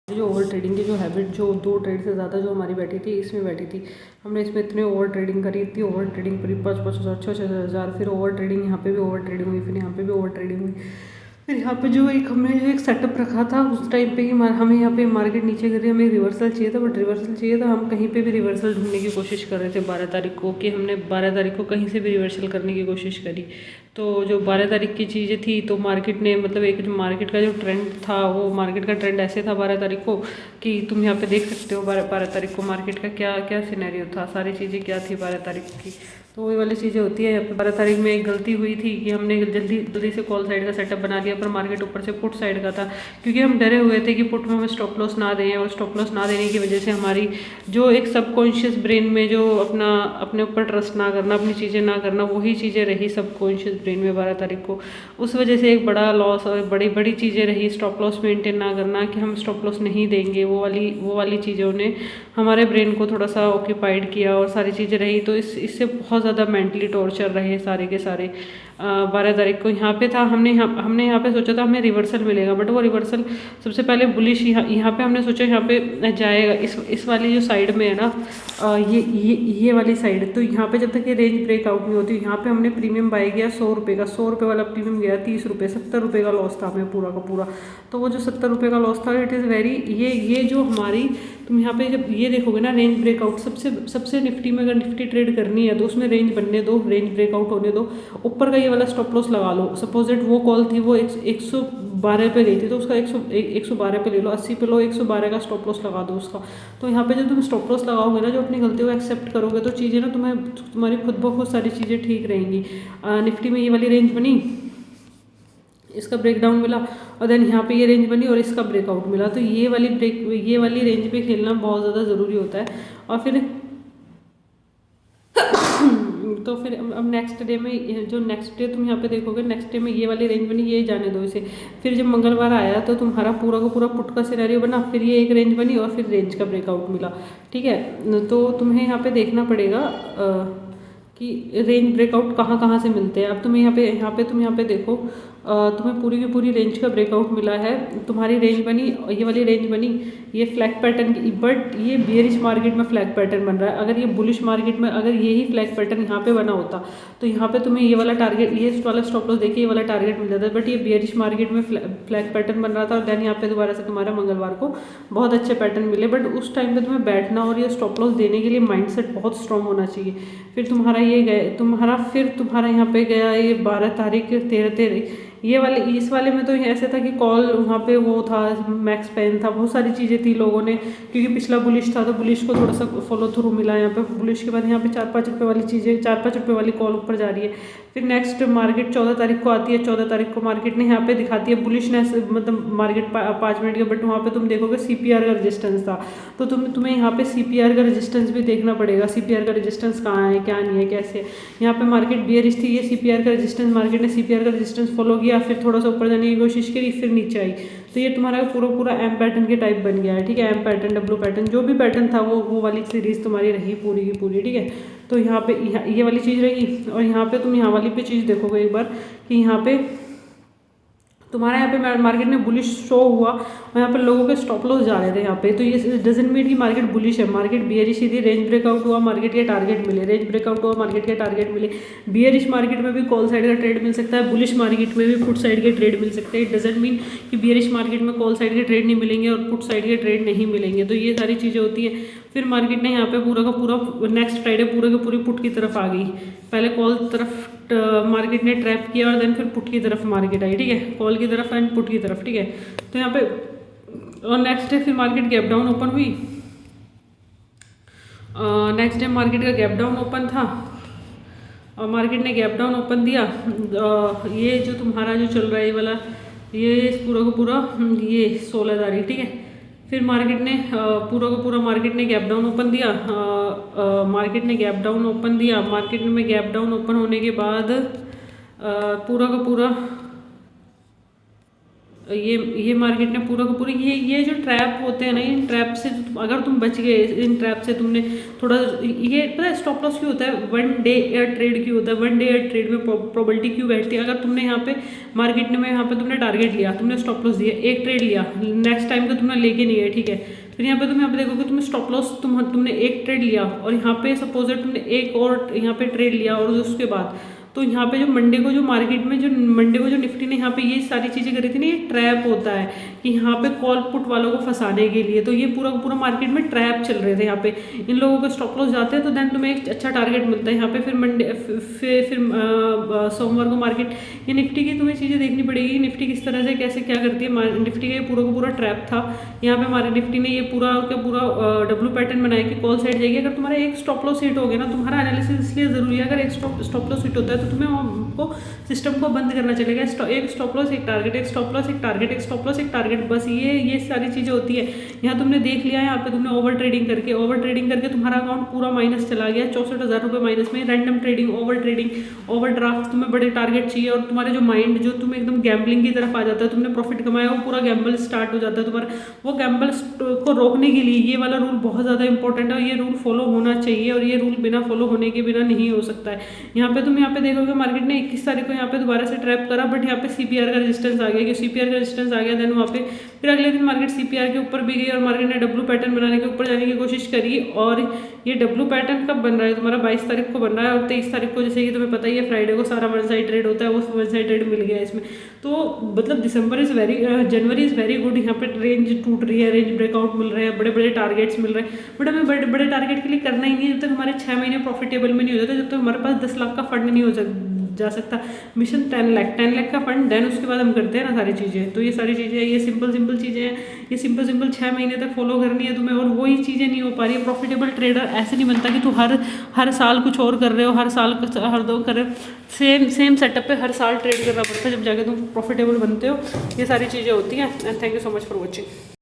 जो over trading की जो हैबिट जो 2 ट्रेड से ज़्यादा जो हमारी बैठी थी इसमें बैठी थी। हमने इसमें इतने ओवर ट्रेडिंग करी, इतनी ओवर ट्रेडिंग करी, 5-5 हज़ार 6-6 हज़ार, फिर ओवर ट्रेडिंग यहाँ पे भी ओवर ट्रेडिंग हुई, फिर यहाँ पे भी ओवर ट्रेडिंग हुई। फिर यहाँ पे जो एक हमने जो एक सेटअप रखा था उस टाइम पे ही हमें यहाँ पे मार्केट नीचे गिरी, हमें रिवर्सल चाहिए था, बट रिवर्सल चाहिए था, हम कहीं पे भी रिवर्सल ढूंढने की कोशिश कर रहे थे 12 तारीख को, कि हमने 12 तारीख को कहीं से भी रिवर्सल करने की कोशिश करी। तो जो 12 तारीख की चीज़ें थी तो मार्केट ने मतलब एक जो मार्केट का जो ट्रेंड था वो मार्केट का ट्रेंड ऐसे था 12 तारीख को कि तुम यहाँ पे देख सकते हो 12 तारीख को मार्केट का क्या क्या सिनेरियो था, सारी चीज़ें क्या थी 12 तारीख की। तो वही वाली चीज़ें होती है। यहाँ पे 12 तारीख में एक गलती हुई थी कि हमने जल्दी से कॉल साइड का सेटअप बना लिया, पर मार्केट ऊपर से पुट साइड का था, क्योंकि हम डरे हुए थे कि पुट में हमें स्टॉप लॉस ना दें, और स्टॉप लॉस ना देने की वजह से हमारी जो एक सबकॉन्शियस ब्रेन में जो अपने ऊपर ट्रस्ट ना करना, अपनी चीज़ें ना करना, वही चीज़ें रही सबकॉन्शियस ब्रेन में 12 तारीख को। उस वजह से एक बड़ा लॉस और बड़ी बड़ी चीज़ें रही, स्टॉप लॉस मेंटेन ना करना, कि हम स्टॉप लॉस नहीं देंगे, वो वाली चीज़ों ने हमारे ब्रेन को थोड़ा सा ऑक्यूपाइड किया और सारी चीज़ें रही। तो इससे बहुत ज़्यादा मेंटली टॉर्चर रहे सारे के सारे। 12 तारीख को यहाँ पे था, हमने यहाँ पे सोचा था हमें रिवर्सल मिलेगा, बट वो रिवर्सल सबसे पहले बुलिश यहाँ पे हमने सोचा यहाँ पे जाएगा, इस वाली जो साइड में है ना, ये वाली साइड। तो यहाँ पे जब तक ये रेंज ब्रेकआउट नहीं होती, यहाँ पे हमने प्रीमियम बाय किया 100 रुपये का, 100 रुपये वाला प्रीमियम गया 30 रुपये, 70 रुपये का लॉस था हमें पूरा का पूरा। तो वो जो 70 रुपये का लॉस था, इट इज़ वेरी ये जो हमारी, तुम यहाँ पे जब ये देखोगे ना रेंज ब्रेकआउट, सबसे निफ्टी में अगर निफ्टी ट्रेड करनी है तो उसमें रेंज बनने दो, रेंज ब्रेकआउट होने दो, ऊपर का ये वाला स्टॉप लॉस लगा लो। सपोजिट वो कॉल थी वो 112 पे गई थी, तो उसका 112 पे ले लो, 80 पे लो, 112 का स्टॉप लॉस लगा दो उसका। तो यहाँ पे जब तुम स्टॉप लॉस लगाओगे ना, जो अपनी गलतियों को एक्सेप्ट करोगे, तो चीज़ें ना तुम्हारी खुद ब खुद सारी चीज़ें ठीक रहेंगी। निफ्टी में ये वाली रेंज बनी, इसका ब्रेकडाउन मिला, और देन यहाँ पे ये रेंज बनी और इसका ब्रेकआउट मिला। तो ये वाली रेंज पे खेलना बहुत ज़्यादा ज़रूरी होता है। और फिर तो फिर अब नेक्स्ट डे में, जो नेक्स्ट डे तुम यहाँ पे देखोगे, नेक्स्ट डे में ये वाली रेंज बनी, ये जाने दो इसे। फिर जब मंगलवार आया तो तुम्हारा पूरा का पूरा पुट का सिनेरियो बना, फिर ये एक रेंज बनी और फिर रेंज का ब्रेकआउट मिला। ठीक है, तो तुम्हें यहाँ पे देखना पड़ेगा कि रेंज ब्रेकआउट कहाँ कहाँ से मिलते हैं। अब तुम्हें तुम यहाँ पे देखो, तुम्हें पूरी की पूरी रेंज का ब्रेकआउट मिला है, तुम्हारी रेंज बनी, ये वाली रेंज बनी, ये फ्लैग पैटर्न की, बट ये बेयरिश मार्केट में फ्लैग पैटर्न बन रहा है। अगर ये बुलिश मार्केट में अगर यही फ्लैग पैटर्न यहाँ पे बना होता तो यहाँ पे तुम्हें ये वाला टारगेट, ये वाला स्टॉप लॉस देखिए, ये वाला टारगेट मिल जाता है, बट ये बेयरिश मार्केट में फ्लैग पैटर्न बन रहा था, और देन यहाँ पे दोबारा से तुम्हारा मंगलवार को बहुत अच्छे पैटर्न मिले। बट उस टाइम पे तुम्हें बैठना और ये स्टॉप लॉस देने के लिए माइंडसेट बहुत स्ट्रॉन्ग होना चाहिए। फिर तुम्हारा यहाँ पे गया ये 12 तारीख 13 ये वाले, इस वाले में तो ऐसे था कि कॉल वहाँ पे वो था, मैक्स पेन था, बहुत सारी चीज़ें थी। लोगों ने, क्योंकि पिछला बुलिश था तो बुलिश को थोड़ा सा फॉलो थ्रू मिला यहाँ पे। बुलिश के बाद यहाँ पे 4-5 रुपये वाली चीज़ें, 4-5 रुपये वाली कॉल ऊपर जा रही है। फिर नेक्स्ट मार्केट 14 तारीख को आती है, 14 तारीख को मार्केट ने यहाँ पे दिखाती है बुलिशनेस, मतलब मार्केट 5 मिनट के, बट वहाँ पे तुम देखोगे CPR का रेजिस्टेंस था। तो तुम्हें यहाँ पे CPR का रेजिस्टेंस भी देखना पड़ेगा, CPR का रेजिस्टेंस कहाँ है, क्या नहीं है, कैसे है। यहाँ पे मार्केट बियरिश थी, ये CPR का रेजिस्टेंस, मार्केट ने CPR का रेजिस्टेंस फॉलो किया, फिर थोड़ा सा ऊपर जाने की कोशिश करी, फिर नीचे आई। तो ये तुम्हारा पूरा एम पैटर्न के टाइप बन गया है। ठीक है, एम पैटर्न, W पैटर्न, जो भी पैटर्न था वो वाली सीरीज तुम्हारी रही पूरी की पूरी। ठीक है, तो यहाँ पे ये वाली चीज़ रही, और यहाँ पे तुम यहाँ वाली पे चीज़ देखोगे एक बार कि यहाँ पे तुम्हारा यहाँ पे मार्केट में बुलिश शो हुआ, और यहाँ पर लोगों के स्टॉप लॉस जा रहे थे यहाँ पे। तो ये डजंट मीन कि मार्केट बुलिश है, मार्केट बियरिश ही थी। रेंज ब्रेकआउट हुआ, मार्केट के टारगेट मिले, रेंज ब्रेकआउट हुआ, मार्केट के टारगेट मिले। बियरिश मार्केट में भी कॉल साइड का ट्रेड मिल सकता है, बुलिश मार्केट में भी पुट साइड के ट्रेड मिल सकते हैं। इट डजंट मीन कि बियरिश मार्केट में कॉल साइड के ट्रेड नहीं मिलेंगे और पुट साइड के ट्रेड नहीं मिलेंगे। तो ये सारी चीज़ें होती है। फिर मार्केट ने यहाँ पे पूरा का पूरा नेक्स्ट फ्राइडे पूरे के पूरी पुट की तरफ आ गई। पहले कॉल तरफ मार्केट ने ट्रैप किया, और देन फिर पुट की तरफ मार्केट आई। ठीक है, कॉल की तरफ एंड पुट की तरफ। ठीक है, तो यहाँ पे और नेक्स्ट डे फिर मार्केट गैप डाउन ओपन हुई। नेक्स्ट डे मार्केट का गैप डाउन ओपन था, और मार्केट ने गैप डाउन ओपन दिया। ये जो तुम्हारा जो चल रहा है ये वाला, ये पूरा का पूरा ये 16 तारीख। ठीक है, फिर मार्केट ने पूरा का पूरा मार्केट ने गैप डाउन ओपन दिया। मार्केट में गैप डाउन ओपन होने के बाद पूरा का पूरा ये मार्केट ने पूरा का पूरा ये जो ट्रैप होते हैं ना, इन ट्रैप से अगर तुम बच गए, इन ट्रैप से तुमने थोड़ा, ये पता है स्टॉप लॉस क्यों होता है, वन डे एयर ट्रेड क्यों होता है, वन डे एयर ट्रेड में प्रोबेबिलिटी क्यों बैठती है। अगर तुमने यहाँ पे मार्केट में यहाँ पे तुमने टारगेट लिया, तुमने स्टॉप लॉस दिया, एक ट्रेड लिया, नेक्स्ट टाइम का तुमने लेके नहीं है, ठीक है, फिर यहाँ पे तुम यहाँ पे देखोगे तुमने स्टॉप लॉस तुमने एक ट्रेड लिया और यहाँ पे सपोज तुमने एक और यहाँ पे ट्रेड लिया और उसके बाद तो यहाँ पे जो मंडे को जो मार्केट में जो मंडे को जो निफ्टी ने यहाँ पे ये सारी चीज़ें करी थी ना, ये ट्रैप होता है कि यहाँ पे कॉल पुट वालों को फंसाने के लिए। तो ये पूरा पूरा मार्केट में ट्रैप चल रहे थे यहाँ पे, इन लोगों के स्टॉप लॉस जाते हैं तो देन तुम्हें एक अच्छा टारगेट मिलता है यहाँ पे। फिर मंडे फिर सोमवार को मार्केट, ये निफ्टी की तुम्हें चीज़ें देखनी पड़ेगी, निफ्टी किस तरह से कैसे क्या करती है। निफ्टी का ये पूरा का पूरा ट्रैप था, यहाँ पे हमारे निफ्टी ने ये पूरा का पूरा डब्ल्यू पैटर्न बनाया कि कॉल साइड जाएगी। अगर तुम्हारा एक स्टॉप लॉस हिट हो गया ना, तुम्हारा एनालिसिस इसलिए जरूरी है, अगर एक स्टॉप लॉस हिट होता है तो तुम्हें आपको सिस्टम को बंद करना चलेगा। एक स्टॉप लॉस एक टारगेट, एक स्टॉप लॉस एक टारगेट, एक स्टॉप लॉस एक टारगेट, बस ये सारी चीज़ें होती है। यहाँ तुमने देख लिया, यहाँ पे तुमने ओवर ट्रेडिंग करके तुम्हारा अकाउंट पूरा माइनस चला गया, 64,000 रुपये माइनस में। रैंडम ट्रेडिंग, ओवर ड्राफ्ट, तुम्हें बड़े टारगेट चाहिए और तुम्हारे जो माइंड जो तुम्हें एकदम गैम्बलिंग की तरफ आ जाता है, तुमने प्रॉफिट कमाया वो पूरा गैम्बल स्टार्ट हो जाता है तुम्हारा। वो गैम्बल को रोकने के लिए ये वाला रूल बहुत ज़्यादा इंपॉर्टेंट है और ये रूल फॉलो होना चाहिए और ये रूल बिना फॉलो होने के बिना नहीं हो सकता है। यहाँ पे तुम यहाँ पे देखोगे मार्केट ने 21 तारीख को यहाँ पे दोबारा से ट्रैप करा, बट यहाँ पे सीपीआर का रेजिस्टेंस आ गया, कि सीपीआर का रेजिस्टेंस आ गया, देन वहाँ पे फिर अगले दिन मार्केट सीपीआर के ऊपर भी गई और मार्केट ने डब्ल्यू पैटर्न बनाने के ऊपर जाने की कोशिश करी। और ये डब्ल्यू पैटर्न कब बन रहा है तुम्हारा, 22 तारीख को बन रहा है और 23 तारीख को, जैसे कि तुम्हें पता ही है, फ्राइडे को सारा वन साइड ट्रेड होता है, वो वन साइड ट्रेड मिल गया है इसमें। तो मतलब जनवरी इज़ वेरी गुड। यहाँ पे रेंज टूट रही है, रेंज ब्रेकआउट मिल रहे हैं, बड़े बड़े टारगेट्स मिल रहे हैं, बट हमें बड़े बड़े टारगेट के लिए करना ही नहीं है जब तक हमारे 6 महीने प्रॉफिटेबल में नहीं हो जाते, जब तक हमारे पास 10 लाख का फंड नहीं हो जा सकता। मिशन 10 लाख का फंड, देन उसके बाद हम करते हैं ना सारी चीज़ें। तो ये सारी चीज़ें, ये सिंपल चीज़ें हैं, ये सिंपल 6 महीने तक फॉलो करनी है तुम्हें, और वही चीज़ें नहीं हो पा रही है। प्रॉफिटेबल ट्रेडर ऐसे नहीं बनता कि तू हर साल कुछ और कर रहे हो, हर दो कर रहे हो, सेम सेटअप पे हर साल ट्रेड करना पड़ता है, जब जाके तुम प्रॉफिटेबल बनते हो। ये सारी चीज़ें होती हैं। And thank you so much for watching.